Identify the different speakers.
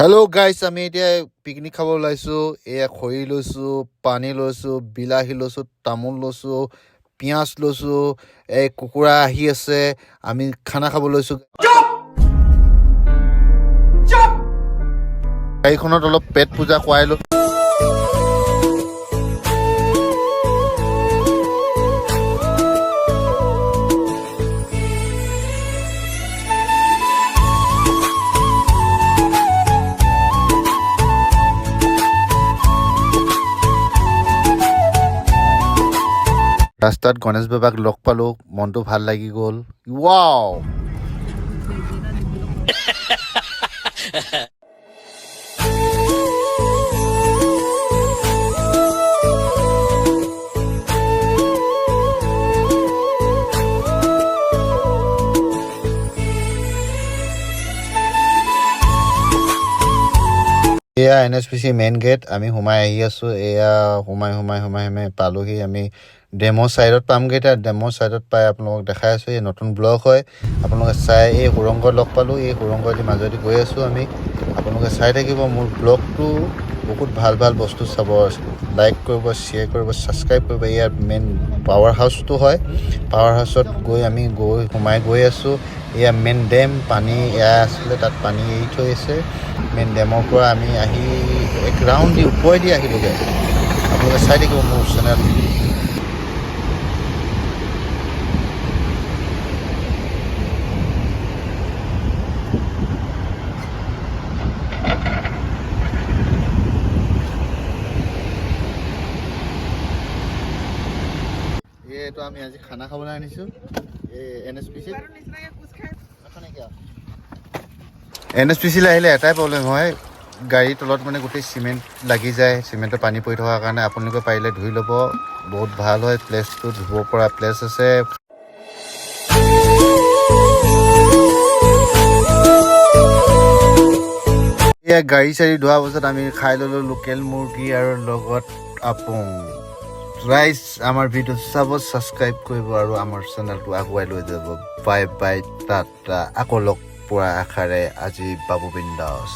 Speaker 1: Hello' গাইছ, আমি এতিয়া পিকনিক খাব ওলাইছোঁ। এয়া খৰি লৈছোঁ, পানী লৈছোঁ, বিলাহী লৈছোঁ, তামোল লৈছোঁ, পিঁয়াজ লৈছোঁ। এই কুকুৰা আহি আছে, আমি খানা খাব লৈছোঁ। গাড়ীখনত অলপ পেট পূজা কৰাই লৈ ৰাস্তাত গণেশ বাবাক লগ পালোঁ, মনটো ভাল লাগি গ'ল। ৱাও! এয়া NSPC মেইন গেট। আমি সোমাই আহি আছোঁ। এয়া সোমাই পালোহি। আমি ডেমো ছাইডত পামগৈ। এতিয়া ডেমো ছাইডত পাই আপোনালোকক দেখাই আছোঁ। এই নতুন ব্লক হয়, আপোনালোকে চাই। এই সুৰংগ লগ পালোঁ। এই সুৰংগদি মাজেদি গৈ আছোঁ আমি। আপোনালোকে চাই থাকিব মোৰ ব্লগটো। বহুত ভাল ভাল বস্তু চাব। লাইক কৰিব, শ্বেয়াৰ কৰিব, ছাবস্ক্ৰাইব কৰিব। ইয়াৰ মেইন পাৱাৰ হাউচটো হয়। পাৱাৰ হাউচত আমি সোমাই গৈ আছোঁ। এয়া মেইন ডেম। পানী এয়া আছিলে, তাত পানী এৰি থৈ আছে। মেইন ডেমৰ পৰা আমি আহি এক ৰাউণ্ড দি ওপৰেদি আহিলোগৈ। আপোনালোকে চাই থাকিব মোৰ চেনেল। এইটো আমি আজি খানা খাবলৈ আনিছোঁ NSPC-লৈ আহিলে এটাই প্ৰব্লেম হয়, গাড়ীৰ তলত মানে গোটেই চিমেণ্ট লাগি যায়। চিমেণ্টৰ পানী পৰি থকাৰ কাৰণে আপোনালোকে পাৰিলে ধুই ল'ব। বহুত ভাল হয় প্লেচটো, ধুব পৰা প্লেচ আছে। এয়া গাড়ী চাড়ী ধোৱাৰ পাছত আমি খাই ল'লোঁ লোকেল মুৰ্গী আৰু লগত আপং। ৰাইজ, আমাৰ ভিডিঅ' চাব, ছাবস্ক্ৰাইব কৰিব আৰু আমাৰ চেনেলটো আগুৱাই লৈ যাব। Bye bye, Tata. আকৌ লগ পোৱাৰ আশাৰে আজি বাবু বিন্দাছ।